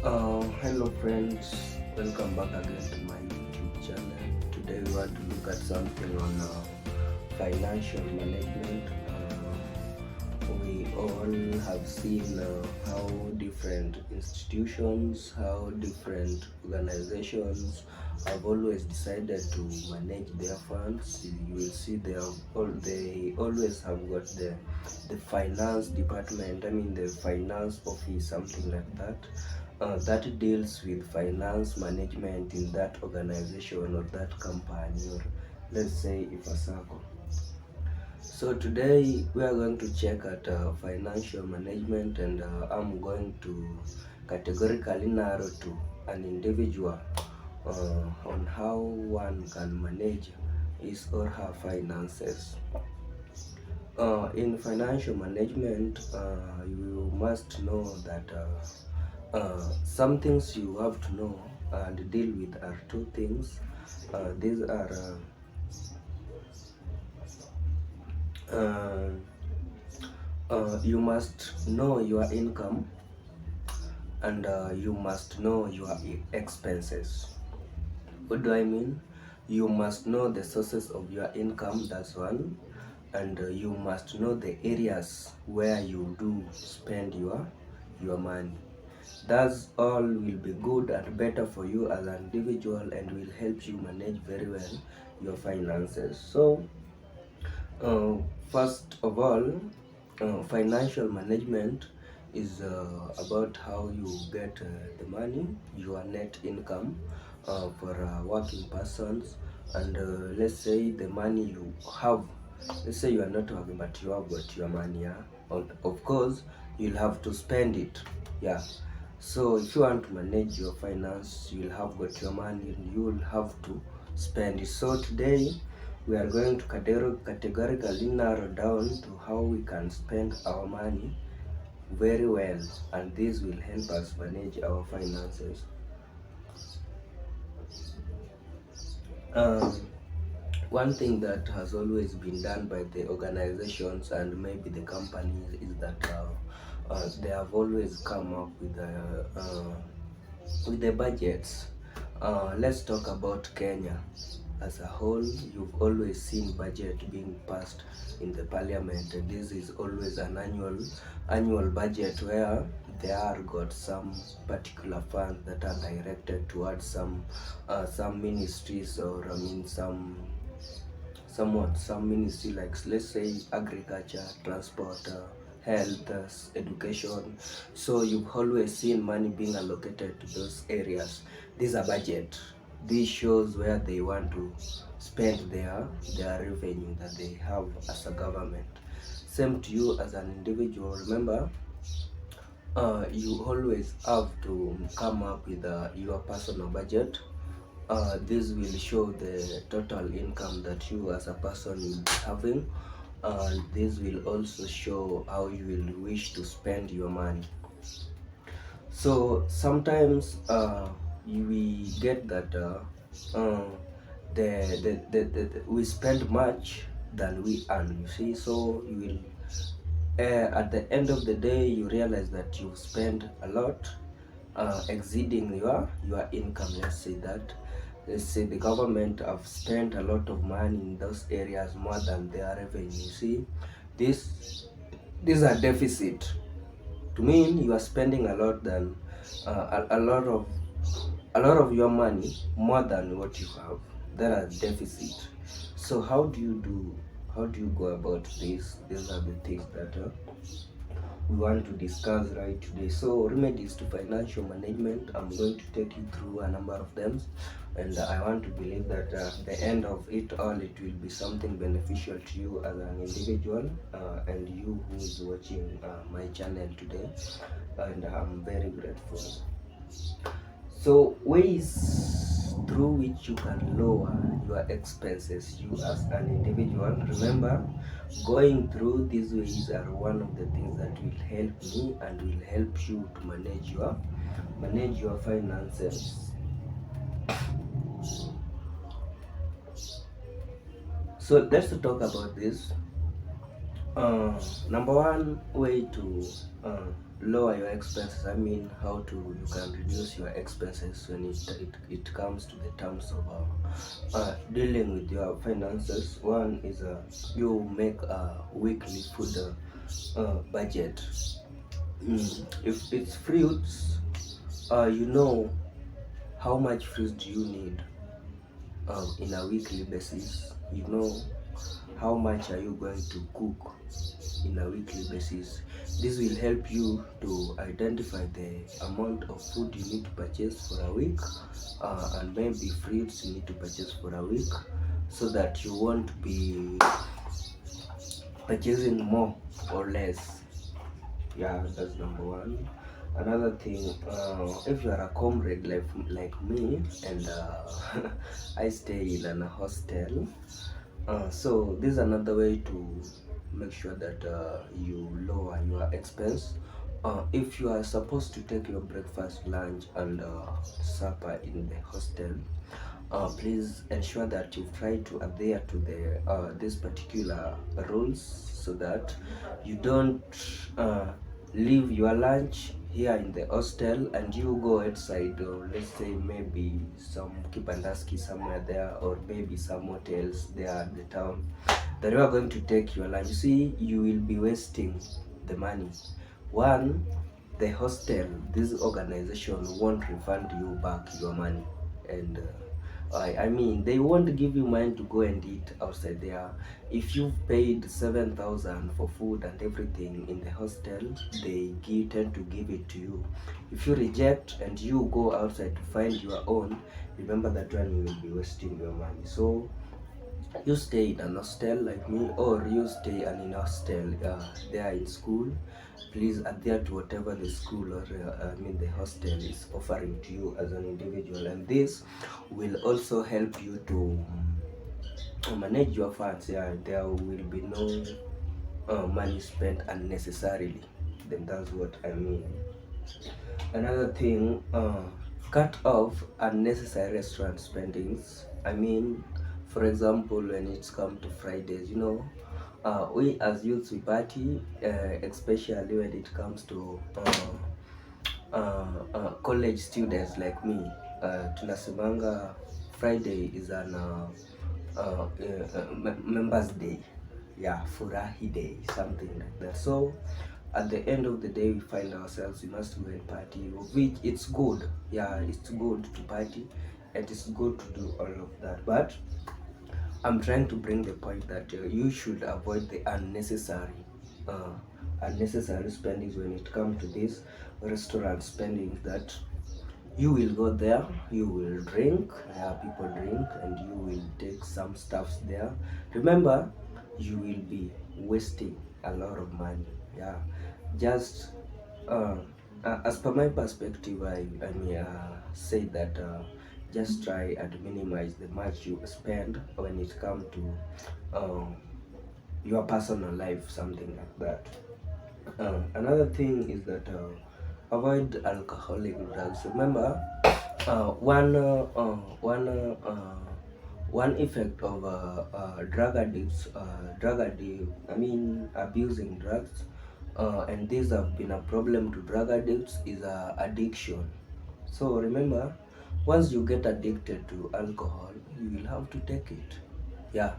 Hello friends, welcome back again to my YouTube channel. Today we want to look at something on financial management. We all have seen how different institutions, how different organizations have always decided to manage their funds. You will see they always have got the finance department, the finance office, something like that. That deals with finance management in that organization or that company, or let's say if a circle. So today we are going to check at financial management, and I'm going to categorically narrow to an individual on how one can manage his or her finances. In financial management, you must know that some things you have to know and deal with are two things. These are uh, you must know your income, and you must know your expenses. What do I mean? You must know the sources of your income, that's one, and you must know the areas where you do spend your money. That's all will be good and better for you as an individual, and will help you manage very well your finances. So uh, first of all, financial management is about how you get the money, your net income for working persons. And let's say the money you have, let's say you are not working but you have got your money, yeah? And of course you'll have to spend it, yeah. So if you want to manage your finance, you'll have got your money and you will have to spend it. So today we are going to categorically narrow down to how we can spend our money very well, and this will help us manage our finances. Um, One thing that has always been done by the organizations and maybe the companies is that they have always come up with the budgets. Let's talk about Kenya as a whole. You've always seen budget being passed in the parliament, and this is always an annual budget where there are got some particular funds that are directed towards some ministries, or some ministry, like let's say agriculture, transport, health, education. So you've always seen money being allocated to those areas. These are budget. This shows where they want to spend their revenue that they have as a government. Same to you as an individual. Remember, you always have to come up with your personal budget. This will show the total income that you as a person will be having, and this will also show how you will wish to spend your money. So sometimes we get that we spend much than we earn, you see. So you will at the end of the day you realize that you spend a lot, exceeding your income. Let's say the government have spent a lot of money in those areas more than their revenue. You see, this are deficit. To mean you are spending a lot than a lot of your money more than what you have. That are deficit. So how do you go about this? These are the things that we want to discuss right today. So remedies to financial management, I'm going to take you through a number of them, and I want to believe that at the end of it all, it will be something beneficial to you as an individual, and you who is watching my channel today, and I'm very grateful. So ways through which you can lower your expenses, you as an individual. Remember, going through these ways are one of the things that will help me and will help you to manage your finances. So let's talk about this. Number one way to lower your expenses. I mean, how to you can reduce your expenses when it comes to the terms of dealing with your finances. One is you make a weekly food budget. If it's fruits, you know how much fruits do you need in a weekly basis. You know how much are you going to cook in a weekly basis. This will help you to identify the amount of food you need to purchase for a week, and maybe fruits you need to purchase for a week, so that you won't be purchasing more or less. Yeah, that's number one. Another thing, if you are a comrade like me, and I stay in an hostel, so this is another way to make sure that you lower your expense. If you are supposed to take your breakfast, lunch, and supper in the hostel, please ensure that you try to adhere to the this particular rules, so that you don't leave your lunch here in the hostel and you go outside, or let's say maybe some kibandaski somewhere there, or maybe some hotels there at the town, that you are going to take your lunch. You see, you will be wasting the money. One, the hostel, this organization won't refund you back your money, and I mean, they won't give you money to go and eat outside there. If you've paid 7,000 for food and everything in the hostel, they tend to give it to you. If you reject and you go outside to find your own, remember that one you will be wasting your money. So you stay in an hostel like me, or you stay in a hostel there in school, please adhere to whatever the school, or the hostel is offering to you as an individual, and this will also help you to manage your funds. Yeah, there will be no money spent unnecessarily. Then that's what I mean. Another thing, cut off unnecessary restaurant spendings. I mean, for example, when it's come to Fridays, we as youths we party, especially when it comes to college students like me. Tunasemanga Friday is an members day, yeah, furahi day, something like that. So at the end of the day, we find ourselves we must go and party, of which it's good. Yeah, it's good to party, and it's good to do all of that, but I'm trying to bring the point that you should avoid the uh, unnecessary spendings when it comes to this restaurant spending. That you will go there, you will drink, people drink, and you will take some stuffs there. Remember, you will be wasting a lot of money. Yeah, just uh, as per my perspective, I may say that just try and minimize the much you spend when it comes to your personal life, something like that. Another thing is that avoid alcoholic drugs. Remember, one effect of abusing drugs, and these have been a problem to drug addicts, is addiction. So remember, once you get addicted to alcohol, you will have to take it. Yeah,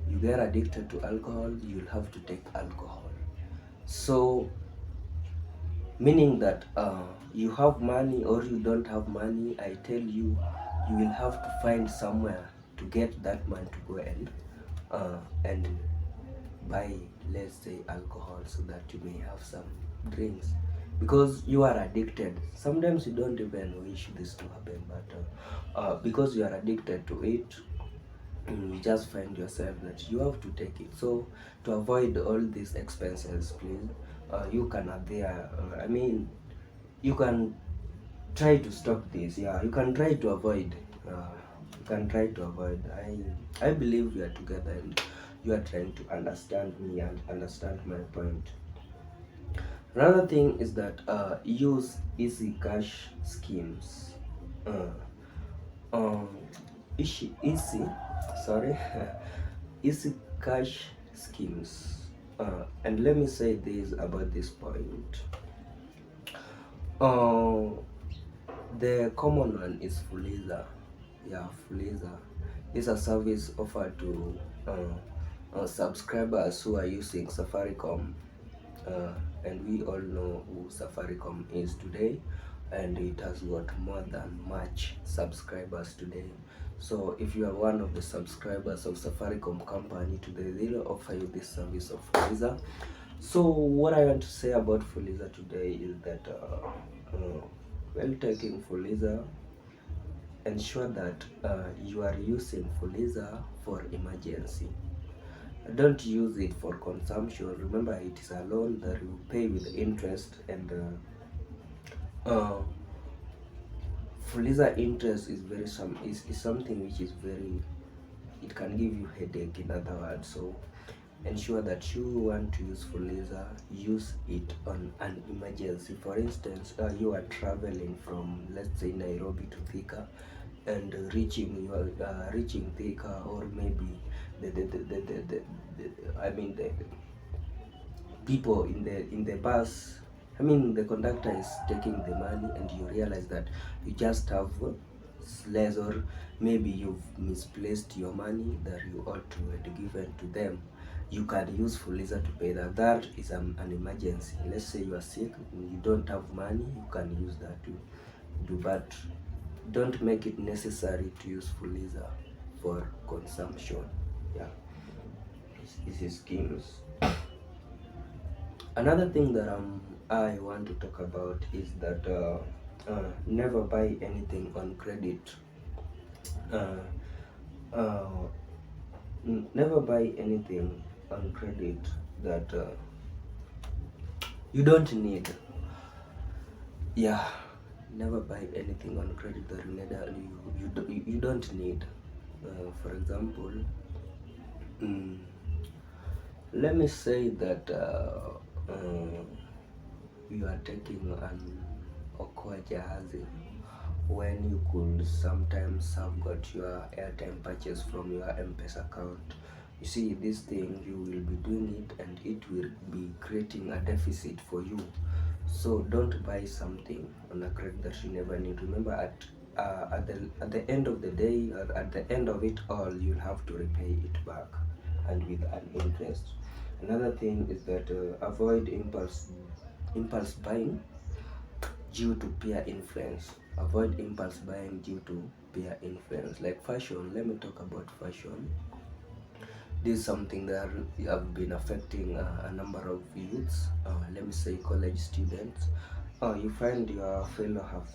you get addicted to alcohol, you will have to take alcohol. So meaning that you have money or you don't have money, I tell you, you will have to find somewhere to get that money to go and buy, let's say, alcohol, so that you may have some drinks, because you are addicted. Sometimes you don't even wish this to happen, but because you are addicted to it, you just find yourself that you have to take it. So to avoid all these expenses, please, you can adhere, you can try to stop this. Yeah, you can try to avoid, I believe we are together, and you are trying to understand me and understand my point. Another thing is that use easy cash schemes. uh, um easy sorry easy cash schemes. And let me say this about this point. Uh, the common one is Fuliza. Yeah, Fuliza is a service offered to subscribers who are using Safaricom, uh, and we all know who Safaricom is today, and it has got more than much subscribers today. So if you are one of the subscribers of Safaricom company today, they'll offer you this service of Fuliza. So what I want to say about Fuliza today is that while taking Fuliza, ensure that you are using Fuliza for emergency. Don't use it for consumption. Remember, it is a loan that you pay with interest, and Fuliza interest is is something which is very, it can give you headache, in other words. So ensure that you want to use Fuliza, use it on an emergency. For instance, you are traveling from, let's say, Nairobi to Thika, and reaching Thika, or maybe the people in the bus. I mean, the conductor is taking the money, and you realize that you just have less, or maybe you've misplaced your money that you ought to have given to them. You can use Fuliza to pay that. That is an emergency. Let's say you are sick, you don't have money, you can use that to do, but don't make it necessary to use Fuliza for consumption. Yeah, this is schemes. Another thing that I want to talk about is that never buy anything on credit. Uh, uh, Never buy anything on credit that you don't need. Yeah, never buy anything on credit that you don't need. For example, mm, let me say that you are taking an Okoa Jahazi when you could sometimes have got your airtime purchase from your M-Pesa account. You see, this thing, you will be doing it, and it will be creating a deficit for you. So don't buy something on a credit that you never need. Remember, at the end of the day, or at the end of it all, you'll have to repay it back, and with an interest. Another thing is that avoid impulse buying due to peer influence. Avoid impulse buying due to peer influence. Like fashion, let me talk about fashion. This is something that have been affecting a number of youths. Let me say college students. You find your fellow have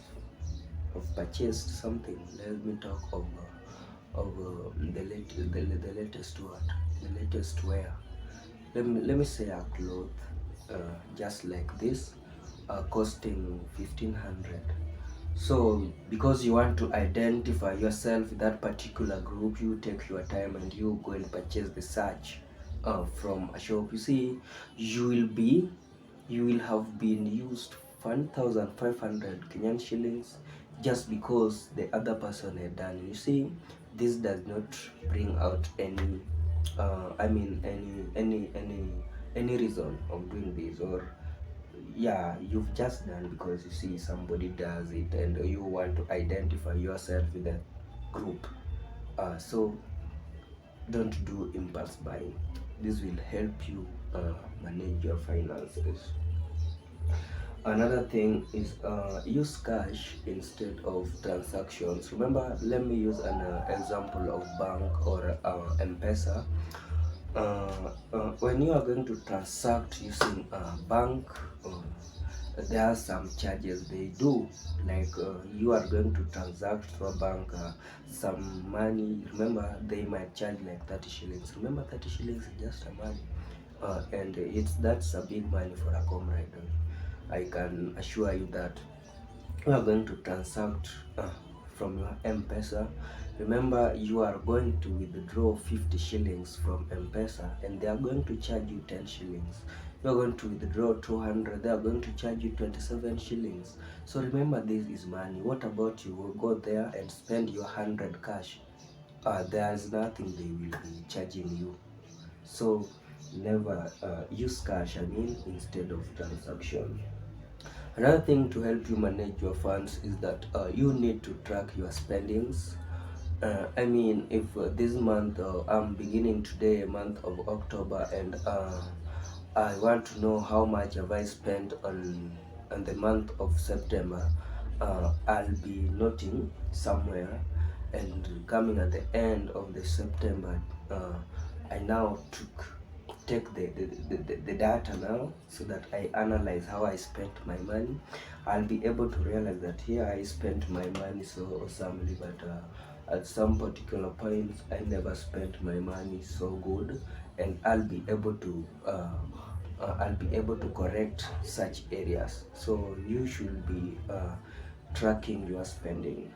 purchased something. Let me talk of the latest what, the latest wear. Let me say a cloth, just like this, costing 1500. So because you want to identify yourself with that particular group, you take your time and you go and purchase the search from a shop. You see, you will have been used 1,500 Kenyan shillings just because the other person had done. You see, this does not bring out any I mean any reason of doing this, or yeah, you've just done because you see somebody does it and you want to identify yourself with the group. So don't do impulse buying. This will help you manage your finances. Another thing is use cash instead of transactions. Remember, let me use an example of bank or M-Pesa. When you are going to transact using a bank, there are some charges they do. Like you are going to transact through a bank, some money. Remember, they might charge like 30 shillings. Remember, 30 shillings is just a money, and that's a big money for a comrade. I can assure you that you are going to transact from your M-Pesa. Remember, you are going to withdraw 50 shillings from M-Pesa, and they are going to charge you 10 shillings. You are going to withdraw 200, they are going to charge you 27 shillings. So remember, this is money. What about you will go there and spend your 100 cash? There's nothing they will be charging you. So never use cash, I mean, instead of transaction. Another thing to help you manage your funds is that you need to track your spendings. I mean, if this month I'm beginning today, month of October, and I want to know how much have I spent on the month of September, I'll be noting somewhere, and coming at the end of the September, I now take the data now, so that I analyze how I spent my money. I'll be able to realize that here I spent my money so awesomely, but at some particular points I never spent my money so good, and I'll be able to correct such areas. So you should be tracking your spending.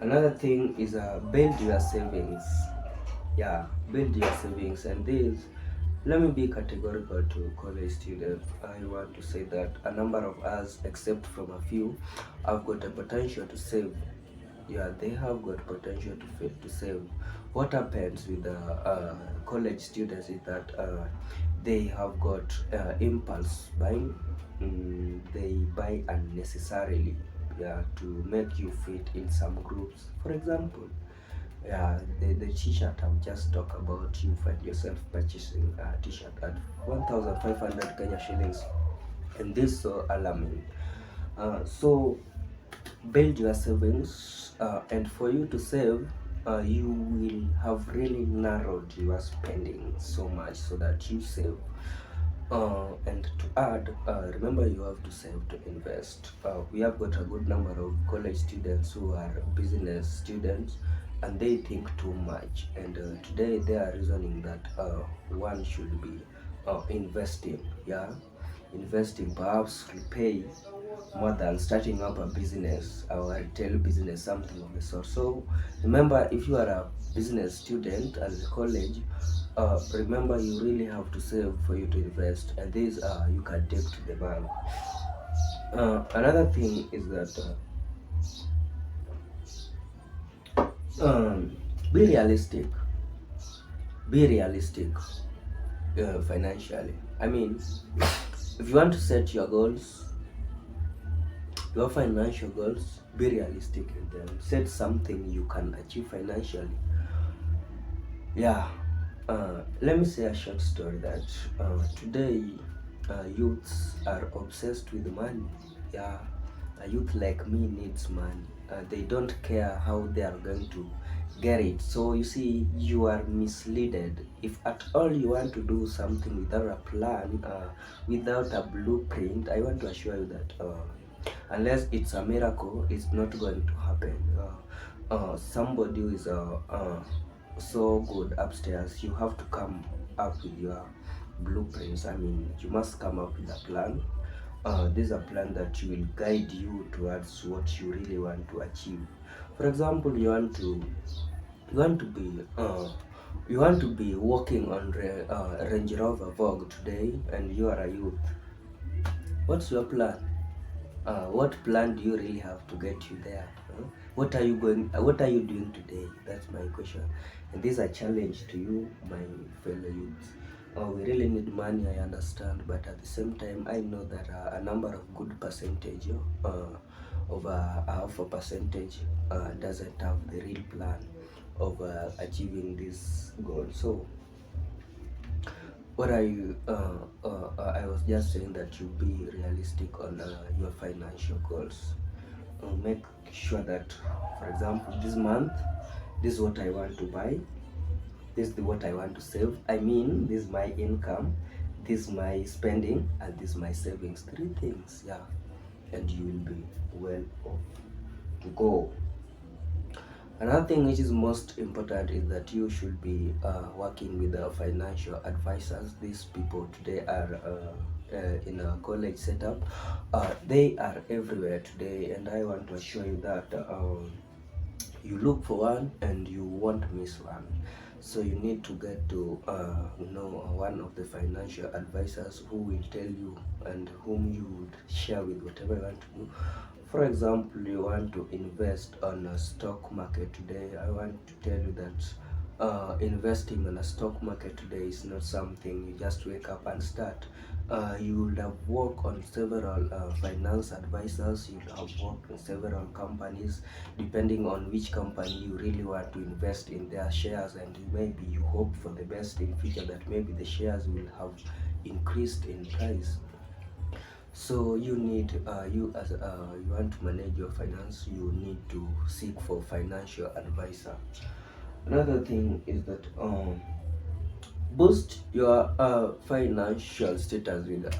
Another thing is build your savings. Yeah, build your savings. And this, let me be categorical to college students. I want to say that a number of us, except from a few, have got a potential to save. Yeah, they have got potential to save. What happens with the college students is that they have got impulse buying. They buy unnecessarily, yeah, to make you fit in some groups. For example, yeah, the t-shirt I've just talked about, you find yourself purchasing a t-shirt at 1,500 Kenya shillings, and this is so alarming. So build your savings, and for you to save, you will have really narrowed your spending so much so that you save. And to add, remember, you have to save to invest. We have got a good number of college students who are business students, and they think too much. And today they are reasoning that one should be investing. Yeah, investing perhaps will pay more than starting up a business or a retail business, something of the sort. So remember, if you are a business student at the college, remember you really have to save for you to invest, and these you can take to the bank. Another thing is that be realistic. Be realistic financially. I mean, if you want to set your financial goals, be realistic in them. Set something you can achieve financially. Yeah. Let me say a short story that today youths are obsessed with money. Yeah, a youth like me needs money. They don't care how they are going to get it. So you see, you are misleaded. If at all you want to do something without a plan, without a blueprint, I want to assure you that unless it's a miracle, it's not going to happen. Somebody who is so good upstairs, you have to come up with your blueprints. I mean, you must come up with a plan. This is a plan that will guide you towards what you really want to achieve. For example, you want to be you want to be walking on Range Rover Vogue today, and you are a youth. What's your plan? What plan do you really have to get you there? What are you going? What are you doing today? That's my question, and this is a challenge to you, my fellow youths. We really need money, I understand, but at the same time, I know that a number of good percentage of a percentage doesn't have the real plan of achieving this goal. So what are you I was just saying that you be realistic on your financial goals. Make sure that, for example, this month, this is what I want to buy, this is what I want to save. I mean, this is my income, this is my spending, and this is my savings. Three things, yeah, and you will be well off to go. Another thing which is most important is that you should be working with financial advisors. These people today are in a college setup. They are everywhere today, and I want to assure you that you look for one and you won't miss one. So you need to get to know one of the financial advisors who will tell you and whom you would share with whatever you want to do. For example, you want to invest on a stock market today. I want to tell you that investing on a stock market today is not something you just wake up and start. You will have worked on several finance advisors, you will have worked in several companies, depending on which company you really want to invest in their shares, and maybe you hope for the best in future, that maybe the shares will have increased in price. So you need, you as you want to manage your finance, you need to seek for financial advisor. Another thing is that boost your financial status with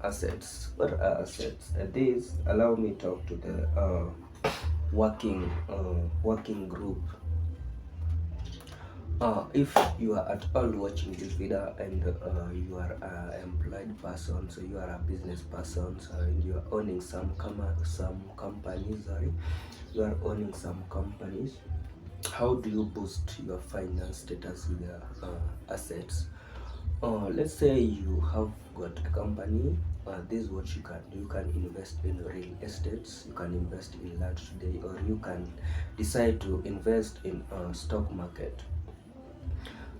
assets. What are assets? These allow me talk to the working group. If you are at all watching this video and you are an employed person, so you are a business person, so, and you are owning some companies, sorry, you are owning some companies. How do you boost your finance status with your assets? Let's say you have got a company. This is what you can do. You can invest in real estates, you can invest in land today, or you can decide to invest in stock market.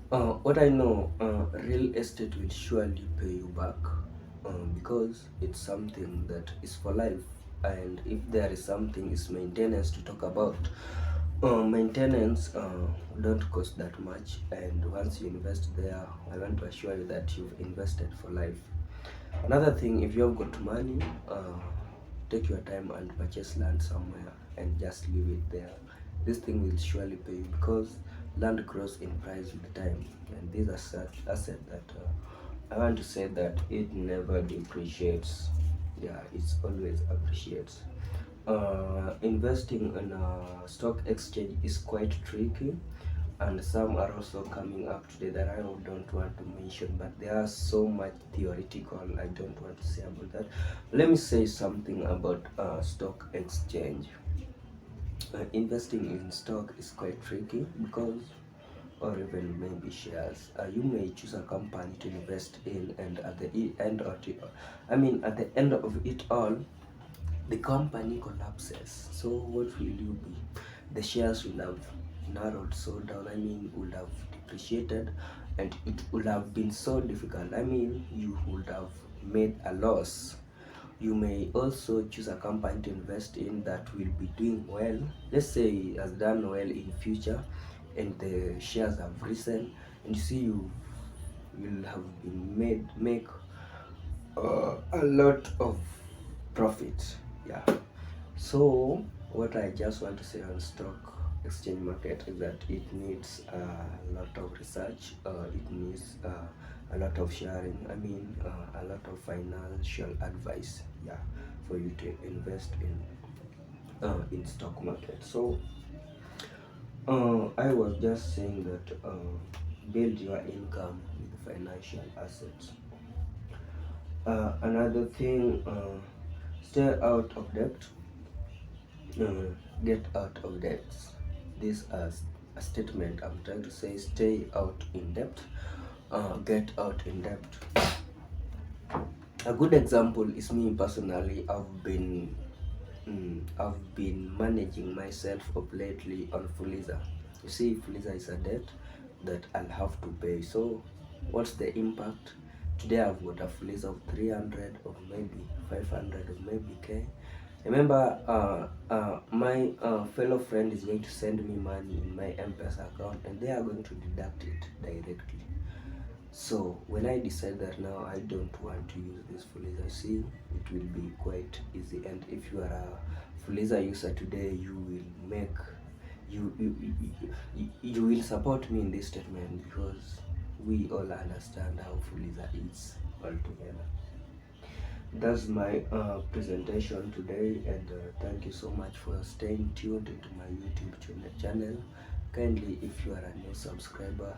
What I know, real estate will surely pay you back, because it's something that is for life. And if there is something is maintenance to talk about, maintenance don't cost that much. And once you invest there, I want to assure you that you've invested for life. Another thing, if you have got money, take your time and purchase land somewhere and just leave it there. This thing will surely pay you, because land grows in price with time, and these are such asset that I want to say that it never depreciates. Yeah, it's always appreciates. Investing in a stock exchange is quite tricky, and some are also coming up today that I don't want to mention, but they are so much theoretical. I don't want to say about that. Let me say something about stock exchange. Investing in stock is quite tricky, because, or even maybe shares, you may choose a company to invest in, and at the end of it, at the end of it all, the company collapses. So what will you be? The shares will have narrowed so down, would have depreciated, and it would have been so difficult. You would have made a loss. You may also choose a company to invest in that will be doing well. Let's say it has done well in future, and the shares have risen, and you see you will have been make a lot of profit. Yeah. So what I just want to say on stock exchange market is that it needs a lot of research. It needs a lot of sharing. A lot of financial advice. Yeah, for you to invest in stock market. So I was just saying that build your income with financial assets. Another thing, stay out of debt. Get out of debt. This is a statement I'm trying to say: stay out in debt, get out in debt. A good example is me personally. I've been managing myself of lately on Fuliza. You see, Fuliza is a debt that I'll have to pay. So what's the impact? Today I've got a Fuliza of 300, or maybe 500, or maybe K. Remember, my fellow friend is going to send me money in my M-Pesa account, and they are going to deduct it directly. So when I decide that now I don't want to use this Fuliza, see, it will be quite easy. And if you are a Fuliza user today, you will make you will support me in this statement, because we all understand how Fuliza is altogether. That's my presentation today, and thank you so much for staying tuned into my YouTube channel. Kindly, if you are a new subscriber,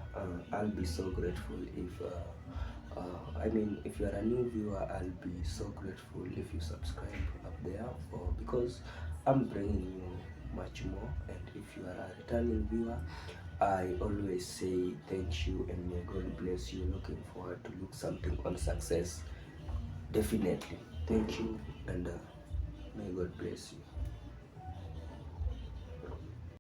I'll be so grateful if you are a new viewer, I'll be so grateful if you subscribe up there, because I'm bringing you much more. And if you are a returning viewer, I always say thank you and may God bless you. Looking forward to look something on success. Definitely. Thank you, and may God bless you.